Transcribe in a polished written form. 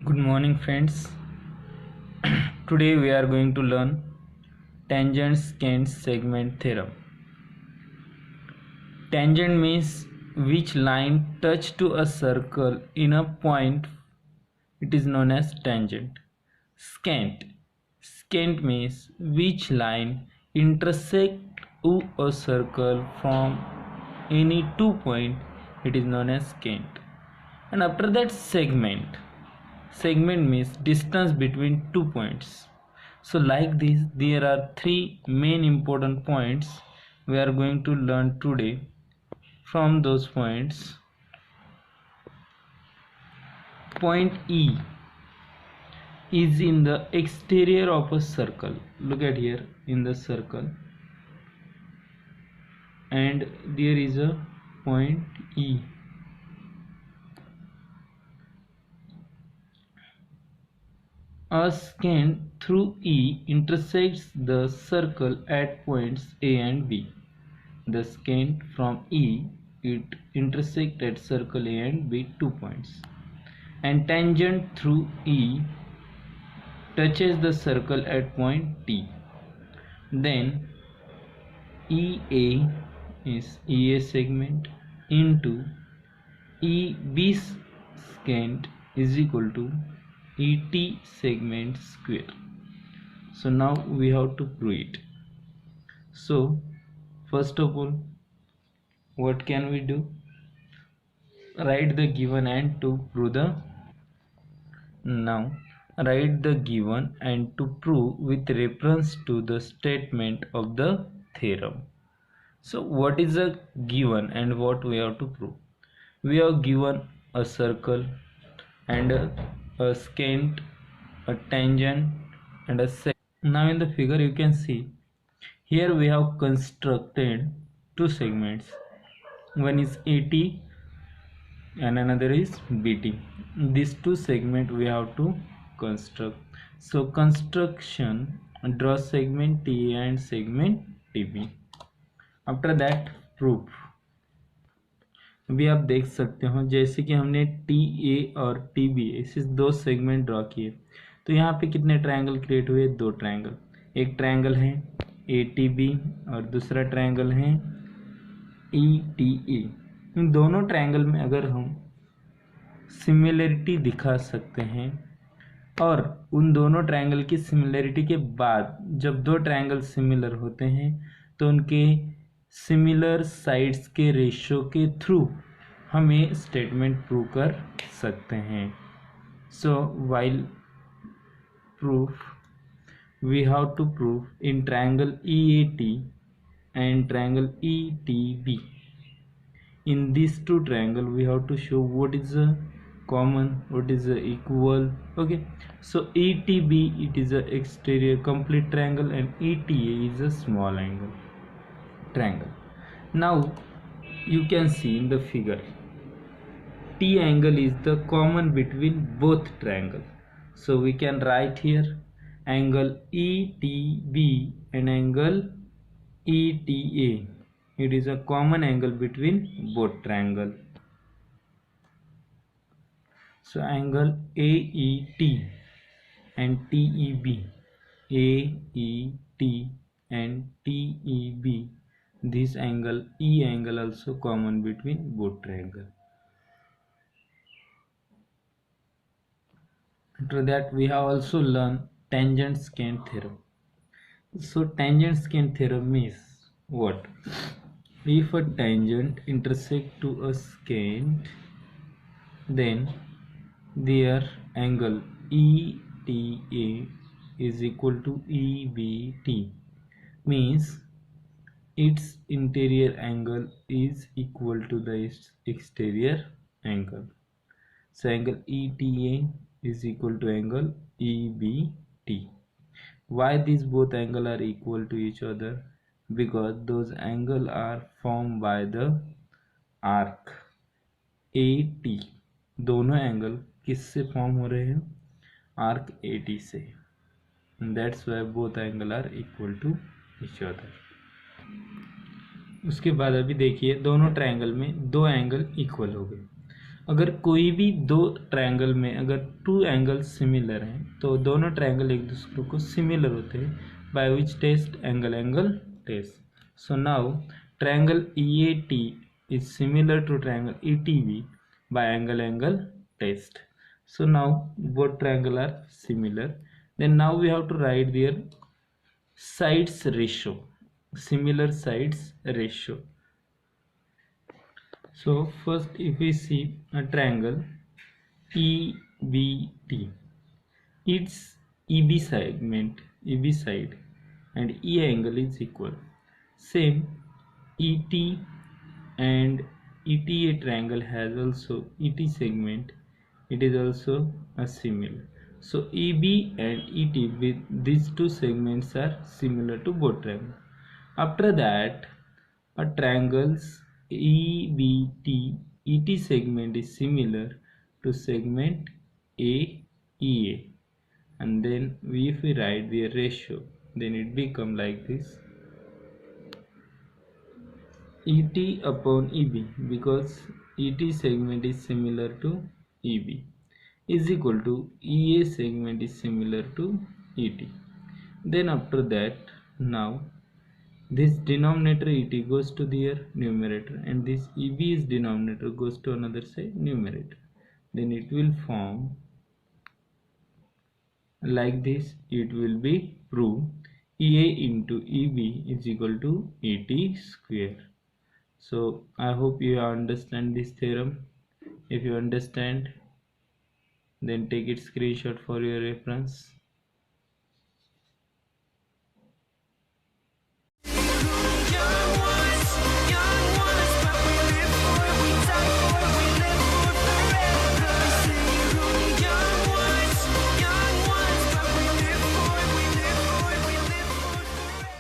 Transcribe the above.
Good morning, friends. Today we are going to learn tangent-secant segment theorem. Tangent means which line touch to a circle in a point, it is known as tangent. Secant means which line intersect to a circle from any 2 points, it is known as secant. And after that, segment means distance between 2 points. So like this, there are three main important points we are going to learn today. From those points, point E is in the exterior of a circle. Look at here in the circle, and there is a point E. A secant through E intersects the circle at points A and B. The secant from E, it intersects at circle A and B 2 points. And tangent through E touches the circle at point T. Then EA is EA segment into EB secant is equal to ET segment square. So now we have to prove it. So first of all, what can we do? Write the given and to prove the now write the given and to prove with reference to the statement of the theorem. So what is a given and what we have to prove? We are given a circle and a secant, a tangent and a sec. Now in the figure you can see here we have constructed two segments. One is AT and another is BT. These two segments we have to construct. So construction, draw segment TA and segment TB. After that proof भी आप देख सकते हो, जैसे कि हमने T A और T B ऐसे दो सेगमेंट ड्रॉ किए, तो यहाँ पे कितने ट्रायंगल क्रिएट हुए? दो ट्रायंगल. एक ट्रायंगल है ए टी बी और दूसरा ट्रायंगल है ई टी ए. इन दोनों ट्रायंगल में अगर हम सिमिलरिटी दिखा सकते हैं और उन दोनों ट्रायंगल की सिमिलरिटी के बाद जब दो ट्रायंगल सिमिलर होते हैं तो उनके सिमिलर साइड्स के रेशियो के थ्रू हम ये स्टेटमेंट प्रूव कर सकते हैं. So while proof we have to prove in triangle EAT and triangle ETB. In these two triangle we have to show what is the common, what is the equal. Okay, so ETB, it is a exterior complete triangle and ETA is a small angle triangle. Now you can see in the figure T angle is the common between both triangle, so we can write here angle ETB and angle ETA, it is a common angle between both triangle. So angle AET and TEB, AET and TEB, this angle E angle also common between both triangle. After that we have also learned tangent secant theorem. So tangent secant theorem means what? If a tangent intersect to a secant, then their angle ETA is equal to EBT, means its interior angle is equal to the exterior angle. So angle ETA is equal to angle EBT. Why these both angle are equal to each other? Because those angle are formed by the arc AT. दोनों angle किससे form हो रहे हैं? Arc AT से. That's why both angle are equal to each other. उसके बाद अभी देखिए दोनों ट्रायंगल में दो एंगल इक्वल हो गए। अगर कोई भी दो ट्रायंगल में अगर टू एंगल सिमिलर हैं तो दोनों ट्रायंगल एक दूसरे को सिमिलर होते हैं by which test angle test. So now triangle EAT is similar to triangle ETB by angle test. So now both triangle are similar. Then now we have to write their sides ratio, similar sides ratio. So first if we see a triangle EBT, its EB side and E angle is equal. Same ET and ETA triangle has also ET segment, it is also a similar. So EB and ET with these two segments are similar to both triangles. After that, a triangle's EBT ET segment is similar to segment AEA, and then if we write the ratio, then it become like this: ET upon EB, because ET segment is similar to EB, is equal to EA segment is similar to ET. Then after that, now this denominator ET goes to their numerator and this EB's denominator goes to another side numerator. Then it will form like this. It will be proved EA into EB is equal to ET square. So I hope you understand this theorem. If you understand, then take it screenshot for your reference.